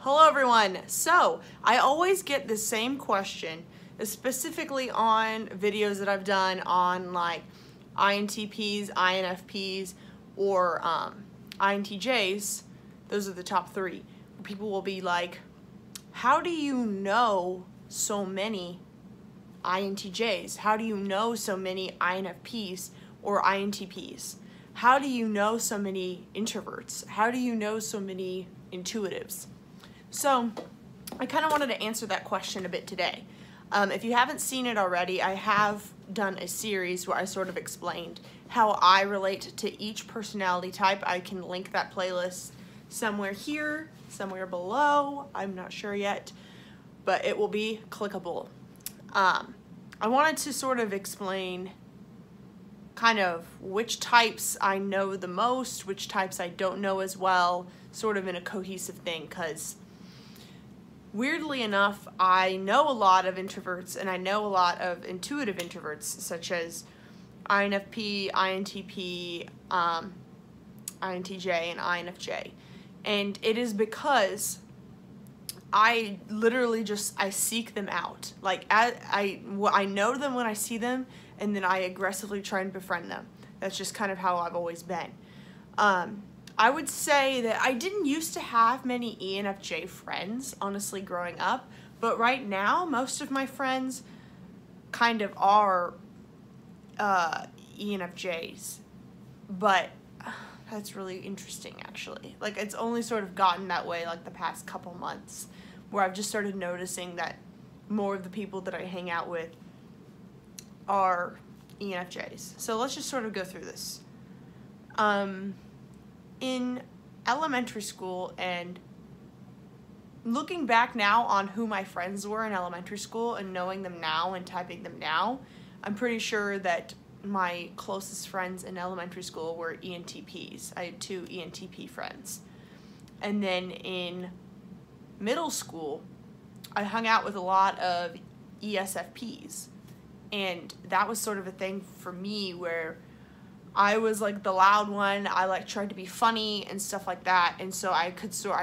Hello everyone. So I always get the same question, specifically on videos that I've done on like INTPs, INFPs, or INTJs. Those are the top three. People will be like, how do you know so many INTJs? How do you know so many INFPs or INTPs? How do you know so many introverts? How do you know so many intuitives? So I kind of wanted to answer that question a bit today. If you haven't seen it already, I have done a series where I sort of explained how I relate to each personality type. I can link that playlist somewhere here, somewhere below. I'm not sure yet, but it will be clickable. I wanted to sort of explain kind of which types I know the most, which types I don't know as well, sort of in a cohesive thing, because weirdly enough, I know a lot of introverts and I know a lot of intuitive introverts, such as INFP, INTP, INTJ, and INFJ. And it is because I literally I seek them out. Like, I know them when I see them, and then I aggressively try and befriend them. That's just kind of how I've always been. I would say that I didn't used to have many ENFJ friends, honestly, growing up. But right now, most of my friends kind of are ENFJs. But that's really interesting, actually. Like, it's only sort of gotten that way, like, the past couple months, where I've just started noticing that more of the people that I hang out with are ENFJs. So let's just sort of go through this. In elementary school, and looking back now on who my friends were in elementary school and knowing them now and typing them now, I'm pretty sure that my closest friends in elementary school were ENTPs. I had 2 ENTP friends. And then in middle school, I hung out with a lot of ESFPs. And that was sort of a thing for me where I was like the loud one. I like tried to be funny and stuff like that. And so I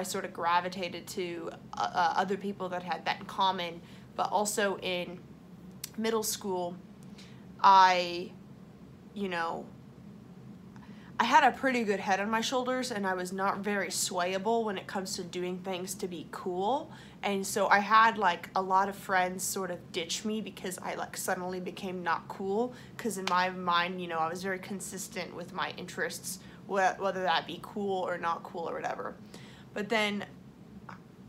sort of gravitated to other people that had that in common. But also in middle school, I had a pretty good head on my shoulders, and I was not very swayable when it comes to doing things to be cool. And so I had like a lot of friends sort of ditch me because I like suddenly became not cool, because in my mind, I was very consistent with my interests, whether that be cool or not cool or whatever. But then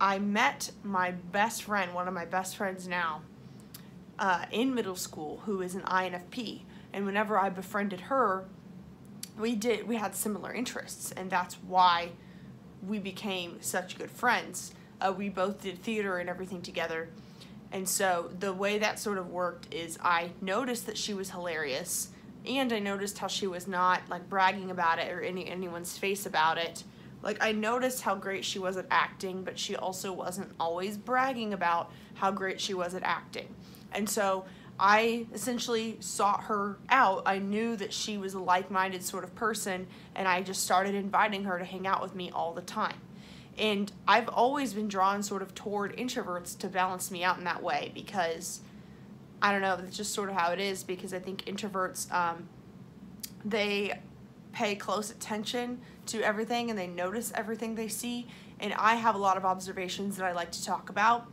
I met my best friend, one of my best friends now, in middle school, who is an INFP. And whenever I befriended her, we had similar interests, and that's why we became such good friends. We both did theater and everything together. And so the way that sort of worked is I noticed that she was hilarious, and I noticed how she was not like bragging about it or anyone's face about it. Like, I noticed how great she was at acting, but she also wasn't always bragging about how great she was at acting. And so I essentially sought her out. I knew that she was a like-minded sort of person, and I just started inviting her to hang out with me all the time. And I've always been drawn sort of toward introverts to balance me out in that way, because, I don't know, that's just sort of how it is, because I think introverts, they pay close attention to everything, and they notice everything they see, and I have a lot of observations that I like to talk about,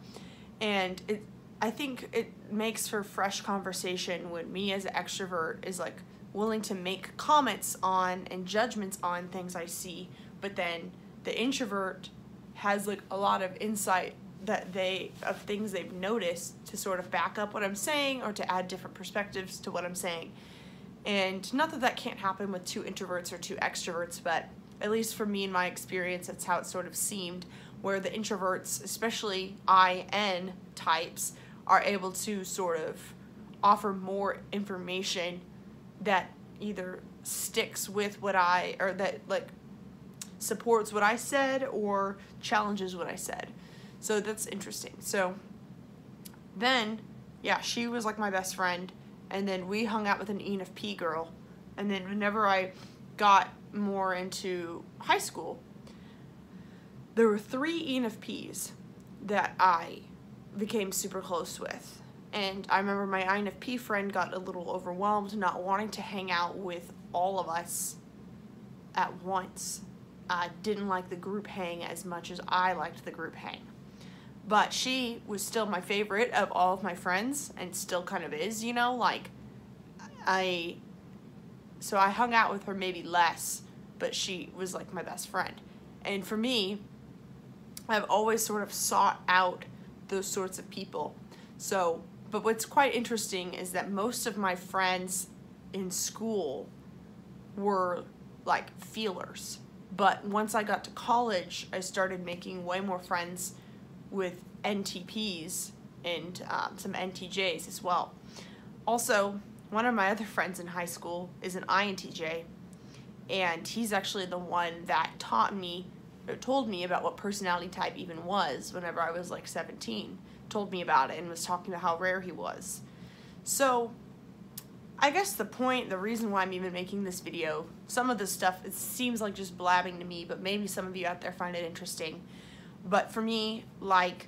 and I think it makes for fresh conversation when me as an extrovert is like willing to make comments on and judgments on things I see, but then the introvert has like a lot of insight of things they've noticed to sort of back up what I'm saying or to add different perspectives to what I'm saying. And not that that can't happen with 2 introverts or 2 extroverts, but at least for me in my experience, that's how it sort of seemed, where the introverts, especially IN types, are able to sort of offer more information that either sticks with or that like supports what I said or challenges what I said. So that's interesting. So then, yeah, she was like my best friend, and then we hung out with an ENFP girl. And then whenever I got more into high school, there were 3 INFPs that I became super close with. And I remember my INFP friend got a little overwhelmed not wanting to hang out with all of us at once. Didn't like the group hang as much as I liked the group hang. But she was still my favorite of all of my friends, and still kind of is, you know, like, so I hung out with her maybe less, but she was like my best friend. And for me, I've always sort of sought out those sorts of people. So, but what's quite interesting is that most of my friends in school were like feelers. But once I got to college, I started making way more friends with NTPs and some NTJs as well. Also, one of my other friends in high school is an INTJ, and he's actually the one that taught me, or told me about what personality type even was whenever I was like 17. Told me about it and was talking about how rare he was. So I guess the reason why I'm even making this video, some of this stuff, it seems like just blabbing to me, but maybe some of you out there find it interesting. But for me, like,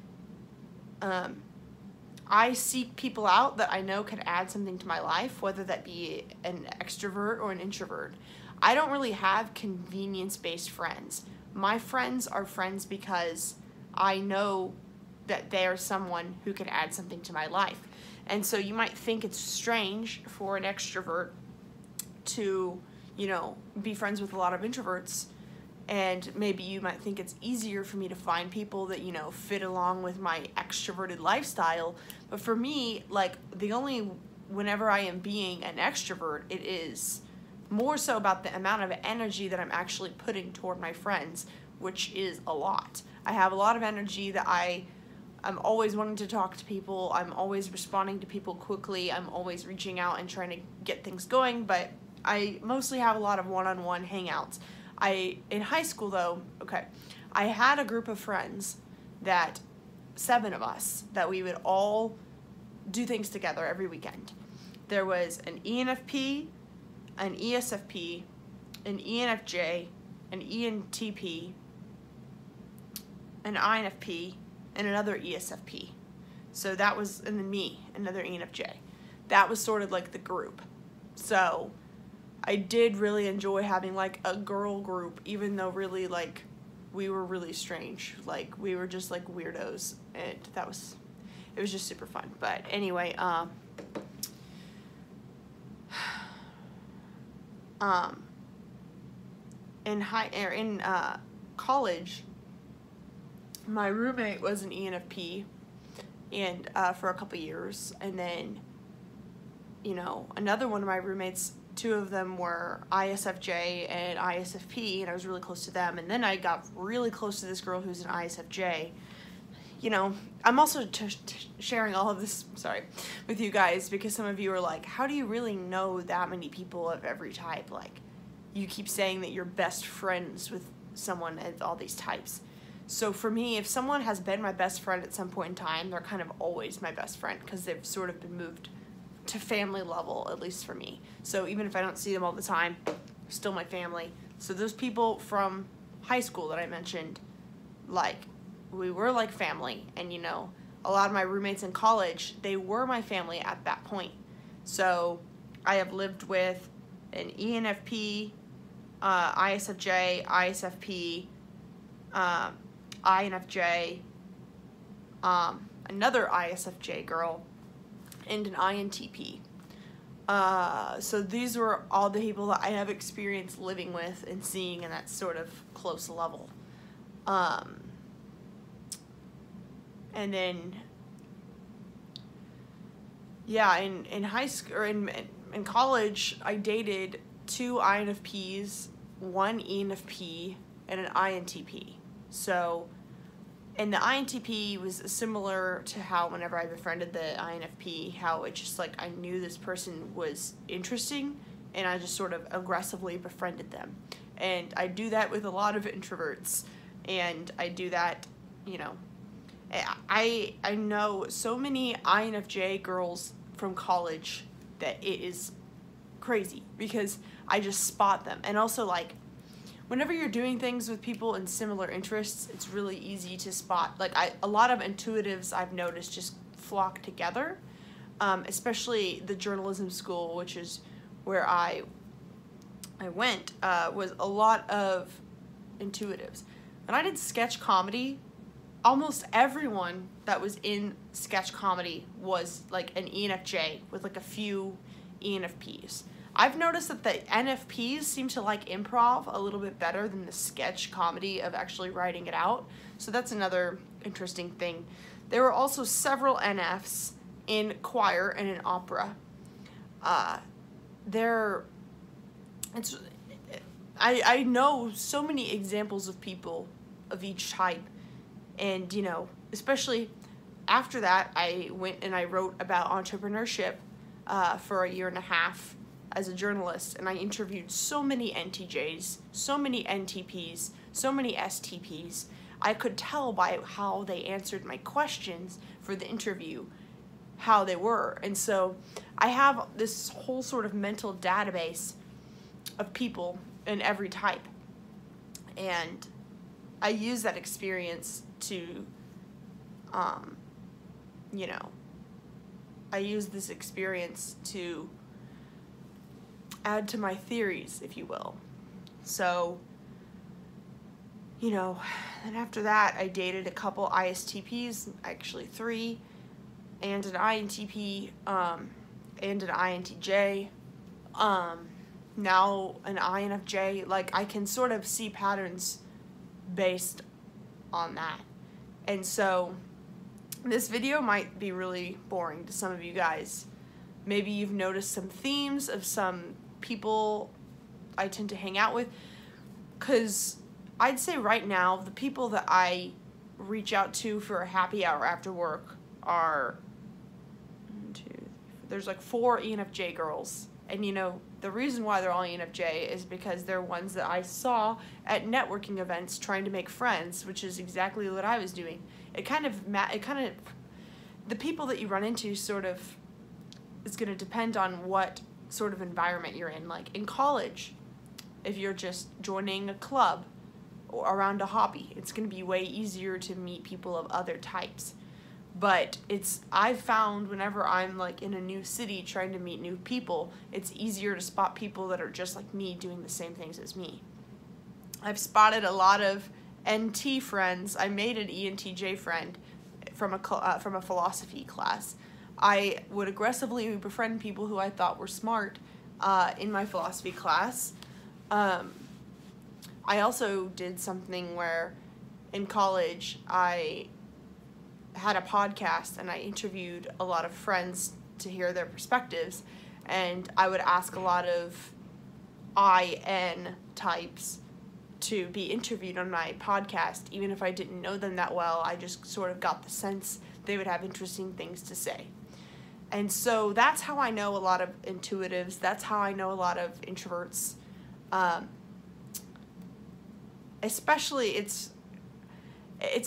I seek people out that I know can add something to my life, whether that be an extrovert or an introvert. I don't really have convenience-based friends. My friends are friends because I know that they are someone who can add something to my life. And so you might think it's strange for an extrovert to, you know, be friends with a lot of introverts, and maybe you might think it's easier for me to find people that, you know, fit along with my extroverted lifestyle. But for me, like, whenever I am being an extrovert, it is more so about the amount of energy that I'm actually putting toward my friends, which is a lot. I have a lot of energy that I'm always wanting to talk to people. I'm always responding to people quickly. I'm always reaching out and trying to get things going, but I mostly have a lot of one-on-one hangouts. In high school though, I had a group of friends that, 7 of us, that we would all do things together every weekend. There was an ENFP, an ESFP, an ENFJ, an ENTP, an INFP, and another ESFP. So that was, and then me, another ENFJ. That was sort of like the group. So I did really enjoy having like a girl group, even though really, like, we were really strange. Like, we were just like weirdos, and it was just super fun. But anyway, in college, my roommate was an ENFP, and for a couple years, and then, you know, another one of my roommates, 2 of them were ISFJ and ISFP, and I was really close to them. And then I got really close to this girl who's an ISFJ. You know, I'm also sharing all of this, with you guys, because some of you are like, how do you really know that many people of every type? Like, you keep saying that you're best friends with someone of all these types. So for me, if someone has been my best friend at some point in time, they're kind of always my best friend, because they've sort of been moved to family level, at least for me. So even if I don't see them all the time, they're still my family. So those people from high school that I mentioned, like, we were like family. And, you know, a lot of my roommates in college, they were my family at that point. So I have lived with an ENFP, ISFJ, ISFP, INFJ, another ISFJ girl, and an INTP. So these were all the people that I have experience living with and seeing in that sort of close level. And then, yeah, in high school, or in college, I dated 2 INFPs, 1 ENFP, and an INTP. So, and the INTP was similar to how whenever I befriended the INFP, how it just, like, I knew this person was interesting, and I just sort of aggressively befriended them. And I do that with a lot of introverts, and I do that, you know, I know so many INFJ girls from college that it is crazy, because I just spot them. And also, like, whenever you're doing things with people in similar interests, it's really easy to spot. Like a lot of intuitives I've noticed just flock together, especially the journalism school, which is where I went, was a lot of intuitives. And I did sketch comedy. Almost everyone that was in sketch comedy was like an ENFJ with like a few ENFPs. I've noticed that the NFPs seem to like improv a little bit better than the sketch comedy of actually writing it out. So that's another interesting thing. There were also several NFs in choir and in opera. I know so many examples of people of each type, and you know, especially after that, I went and I wrote about entrepreneurship for a year and a half as a journalist, and I interviewed so many NTJs, so many NTPs, so many STPs. I could tell by how they answered my questions for the interview how they were. And so I have this whole sort of mental database of people in every type, and I use that experience to you know, I use this experience to add to my theories, if you will. So, you know, and after that I dated a couple ISTPs, actually 3, and an INTP, and an INTJ, now an INFJ. Like, I can sort of see patterns based on that. And so this video might be really boring to some of you guys. Maybe you've noticed some themes of some people I tend to hang out with, because I'd say right now the people that I reach out to for a happy hour after work are there's like 4 ENFJ girls. And you know, the reason why they're all ENFJ is because they're ones that I saw at networking events trying to make friends, which is exactly what I was doing. The people that you run into sort of is going to depend on what sort of environment you're in. Like in college, if you're just joining a club or around a hobby, it's going to be way easier to meet people of other types. But I've found whenever I'm like in a new city trying to meet new people, it's easier to spot people that are just like me doing the same things as me. I've spotted a lot of NT friends. I made an ENTJ friend from a philosophy class. I would aggressively befriend people who I thought were smart in my philosophy class. I also did something where in college I had a podcast and I interviewed a lot of friends to hear their perspectives, and I would ask a lot of IN types to be interviewed on my podcast. Even if I didn't know them that well, I just sort of got the sense they would have interesting things to say. And so that's how I know a lot of intuitives. That's how I know a lot of introverts. Especially it's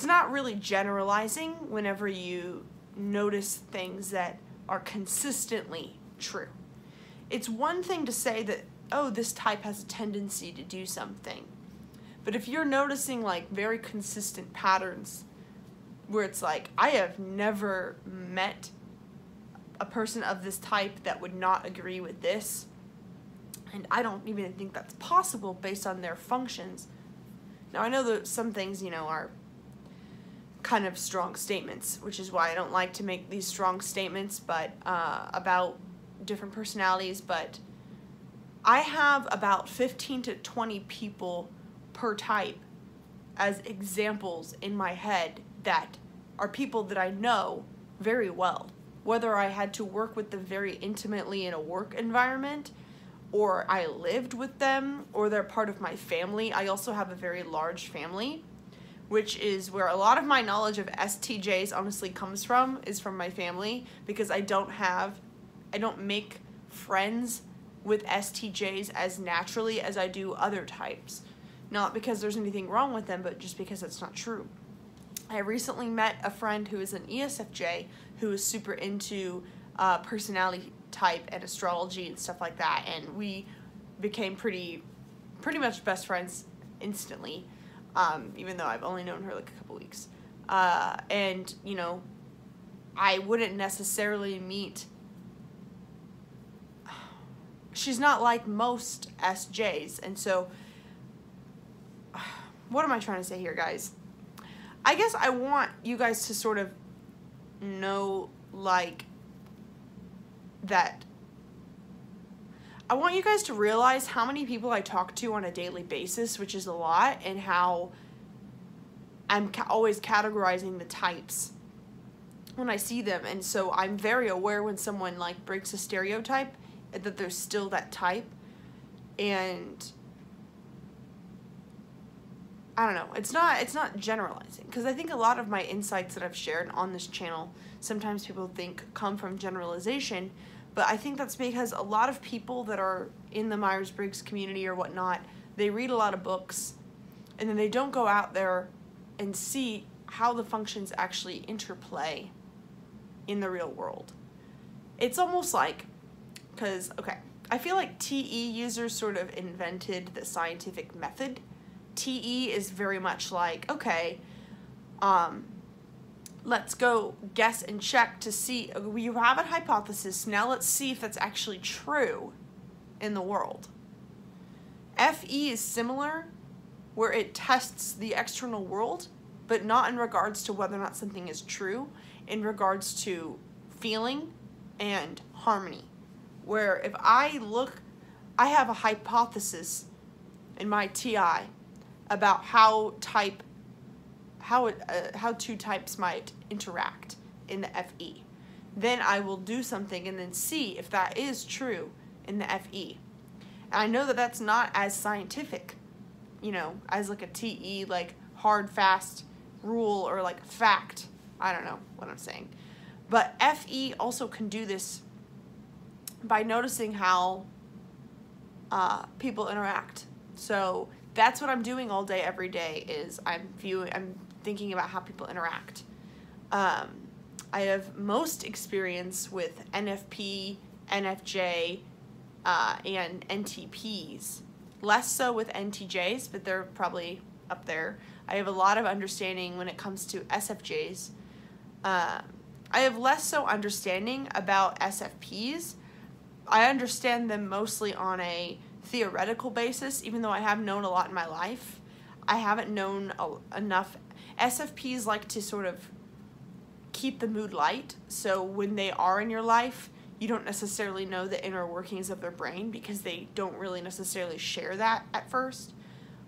not really generalizing whenever you notice things that are consistently true. It's one thing to say that, oh, this type has a tendency to do something. But if you're noticing like very consistent patterns where it's like, I have never met a person of this type that would not agree with this, and I don't even think that's possible based on their functions. Now I know that some things, you know, are kind of strong statements, which is why I don't like to make these strong statements about different personalities, but I have about 15 to 20 people per type as examples in my head that are people that I know very well, whether I had to work with them very intimately in a work environment, or I lived with them, or they're part of my family. I also have a very large family, which is where a lot of my knowledge of STJs honestly comes from, is from my family, because I don't make friends with STJs as naturally as I do other types. Not because there's anything wrong with them, but just because it's not true. I recently met a friend who is an ESFJ who is super into personality type and astrology and stuff like that, and we became pretty much best friends instantly, even though I've only known her like a couple weeks. And, you know, I wouldn't necessarily meet, she's not like most SJs, and so, what am I trying to say here, guys? I guess I want you guys to sort of know, like, that I want you guys to realize how many people I talk to on a daily basis, which is a lot, and how I'm always categorizing the types when I see them. And so I'm very aware when someone like breaks a stereotype that there's still that type. And I don't know, it's not generalizing, because I think a lot of my insights that I've shared on this channel, sometimes people think come from generalization, but I think that's because a lot of people that are in the Myers-Briggs community or whatnot, they read a lot of books and then they don't go out there and see how the functions actually interplay in the real world. It's almost like, because, okay, I feel like TE users sort of invented the scientific method. TE is very much like, okay, let's go guess and check to see, you have a hypothesis, now let's see if that's actually true in the world. FE is similar, where it tests the external world, but not in regards to whether or not something is true, in regards to feeling and harmony. Where if I have a hypothesis in my TI about how two types might interact in the FE. Then I will do something and then see if that is true in the FE. And I know that that's not as scientific, you know, as like a TE, like hard, fast rule or like fact. I don't know what I'm saying. But FE also can do this by noticing how people interact. So that's what I'm doing all day, every day, is I'm thinking about how people interact. I have most experience with NFP, NFJ, and NTPs. Less so with NTJs, but they're probably up there. I have a lot of understanding when it comes to SFJs. I have less so understanding about SFPs. I understand them mostly on a theoretical basis, even though I have known a lot in my life. I haven't known enough. SFPs like to sort of keep the mood light, so when they are in your life, you don't necessarily know the inner workings of their brain because they don't really necessarily share that at first.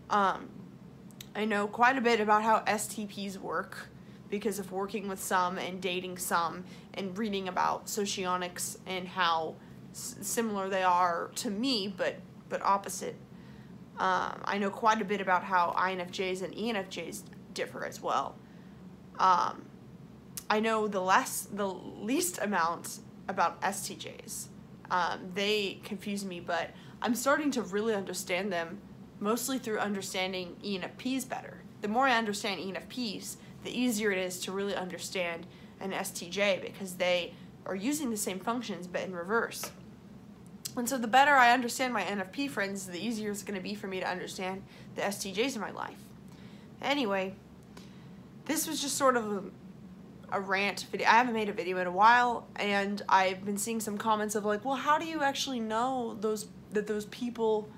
I know quite a bit about how STPs work because of working with some and dating some and reading about socionics and how similar they are to me, but opposite. I know quite a bit about how INFJs and ENFJs differ as well. I know the least amount about STJs. They confuse me, but I'm starting to really understand them, mostly through understanding ENFPs better. The more I understand ENFPs, the easier it is to really understand an STJ because they are using the same functions but in reverse. And so the better I understand my NFP friends, the easier it's going to be for me to understand the STJs in my life. Anyway, this was just sort of a rant video. I haven't made a video in a while, and I've been seeing some comments of like, well, how do you actually know that those people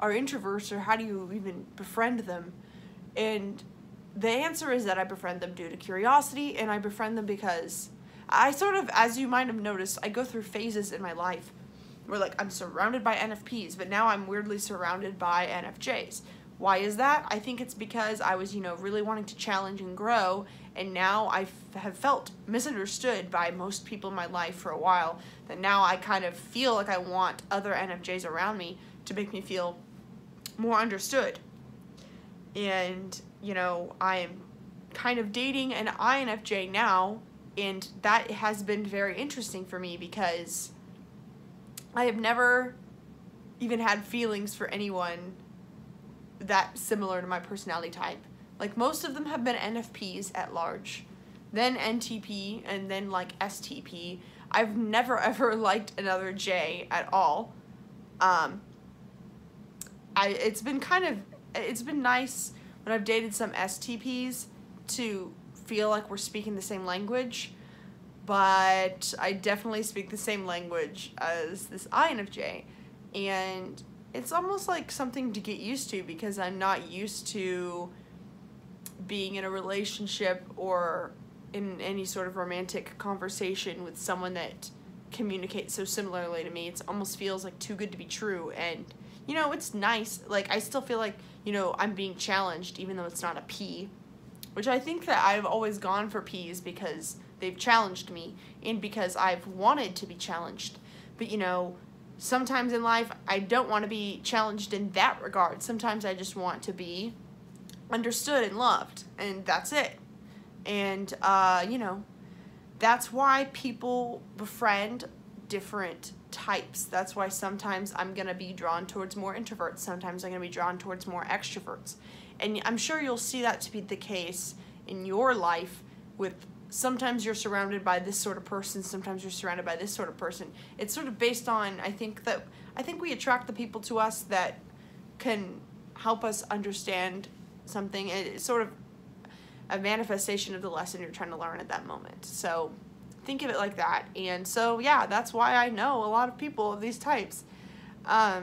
are introverts, or how do you even befriend them? And the answer is that I befriend them due to curiosity, and I befriend them because I sort of, as you might have noticed, I go through phases in my life where like I'm surrounded by NFPs, but now I'm weirdly surrounded by NFJs. Why is that? I think it's because I was, really wanting to challenge and grow, and now I have felt misunderstood by most people in my life for a while, that now I kind of feel like I want other NFJs around me to make me feel more understood. And, I am kind of dating an INFJ now, and that has been very interesting for me because I have never even had feelings for anyone that similar to my personality type. Like, most of them have been NFPs at large, then NTP, and then like STP. I've never ever liked another J at all. It's been kind of it's been nice when I've dated some STPs to feel like we're speaking the same language, but I definitely speak the same language as this INFJ, and it's almost like something to get used to because I'm not used to being in a relationship or in any sort of romantic conversation with someone that communicates so similarly to me. It almost feels like too good to be true, and you know, it's nice. Like, I still feel like, you know, I'm being challenged even though it's not a P, which I think that I've always gone for Ps because they've challenged me and because I've wanted to be challenged. But you know, sometimes in life I don't want to be challenged in that regard. Sometimes I just want to be understood and loved, and that's it. And you know, that's why people befriend different types. That's why sometimes I'm gonna be drawn towards more introverts, sometimes I'm gonna be drawn towards more extroverts, and I'm sure you'll see that to be the case in your life. With sometimes you're surrounded by this sort of person, sometimes you're surrounded by this sort of person. It's sort of based on, I think we attract the people to us that can help us understand something. It's sort of a manifestation of the lesson you're trying to learn at that moment. So think of it like that. And so yeah, that's why I know a lot of people of these types. I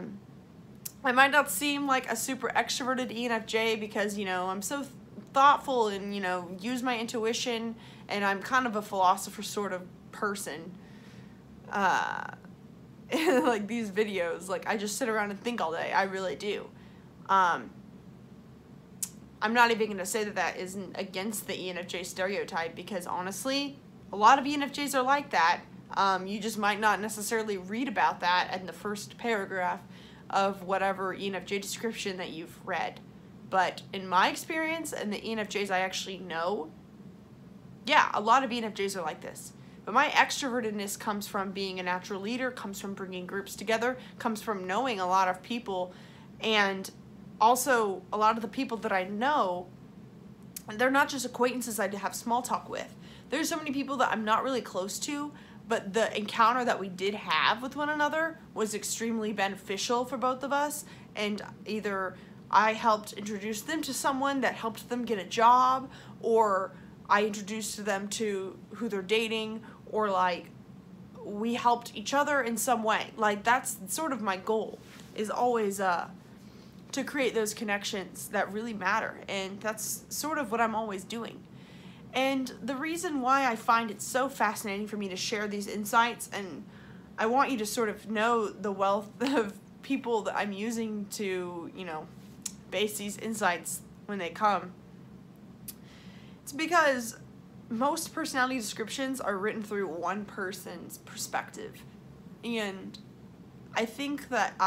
might not seem like a super extroverted ENFJ because, you know, I'm so thoughtful and, you know, use my intuition, and I'm kind of a philosopher sort of person. Like these videos, like I just sit around and think all day. I really do. I'm not even going to say that that isn't against the ENFJ stereotype, because honestly, a lot of ENFJs are like that. You just might not necessarily read about that in the first paragraph of whatever ENFJ description that you've read. But in my experience and the ENFJs I actually know, yeah, a lot of ENFJs are like this. But my extrovertedness comes from being a natural leader, comes from bringing groups together, comes from knowing a lot of people, and also a lot of the people that I know, they're not just acquaintances I have small talk with. There's so many people that I'm not really close to, but the encounter that we did have with one another was extremely beneficial for both of us, and either I helped introduce them to someone that helped them get a job, or I introduced them to who they're dating, or like we helped each other in some way. Like that's sort of my goal, is always to create those connections that really matter, and that's sort of what I'm always doing. And the reason why I find it so fascinating for me to share these insights, and I want you to sort of know the wealth of people that I'm using to, you know, base these insights when they come, it's because most personality descriptions are written through one person's perspective. And I think that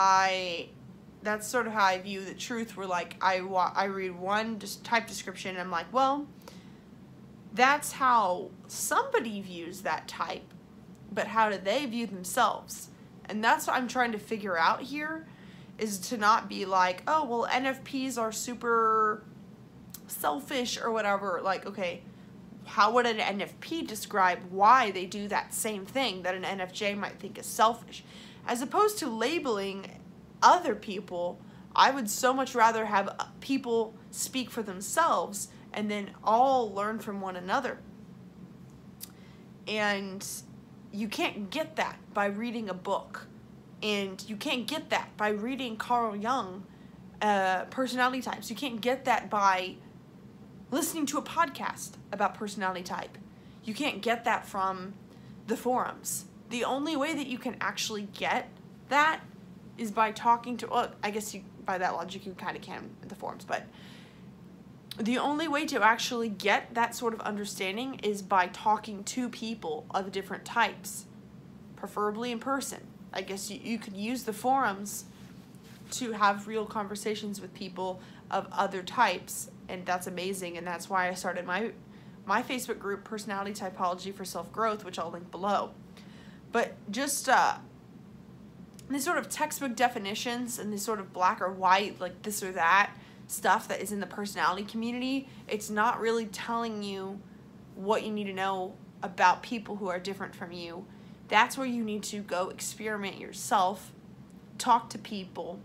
that's sort of how I view the truth, where like I read one type description and I'm like, well, that's how somebody views that type, but how do they view themselves? And that's what I'm trying to figure out here, is to not be like, oh, well, NFPs are super selfish or whatever. Like, okay, how would an NFP describe why they do that same thing that an NFJ might think is selfish? As opposed to labeling other people, I would so much rather have people speak for themselves and then all learn from one another. And you can't get that by reading a book. And you can't get that by reading Carl Jung personality types. You can't get that by listening to a podcast about personality type. You can't get that from the forums. The only way that you can actually get that is by talking to, well, I guess by that logic you kind of can in the forums, but the only way to actually get that sort of understanding is by talking to people of different types, preferably in person. I guess you could use the forums to have real conversations with people of other types, and that's amazing, and that's why I started my Facebook group, Personality Typology for Self-Growth, which I'll link below. But just these sort of textbook definitions and these sort of black or white, like this or that stuff that is in the personality community, it's not really telling you what you need to know about people who are different from you. That's where you need to go experiment yourself, talk to people,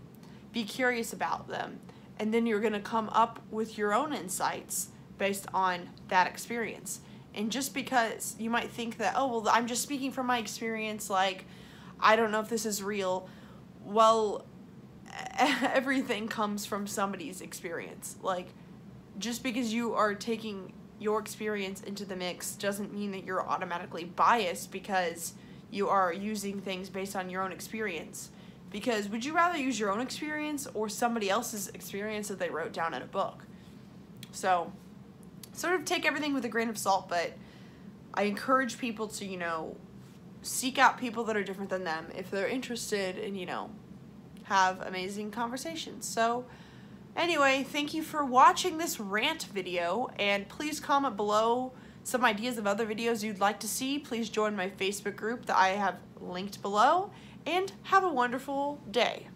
be curious about them, and then you're going to come up with your own insights based on that experience. And just because you might think that, oh, well, I'm just speaking from my experience, like, I don't know if this is real. Well, everything comes from somebody's experience. Like, just because you are taking your experience into the mix doesn't mean that you're automatically biased because you are using things based on your own experience. Because would you rather use your own experience or somebody else's experience that they wrote down in a book? So, sort of take everything with a grain of salt, but I encourage people to, you know, seek out people that are different than them if they're interested in, you know, have amazing conversations. So, anyway, thank you for watching this rant video, and please comment below some ideas of other videos you'd like to see. Please join my Facebook group that I have linked below, and have a wonderful day.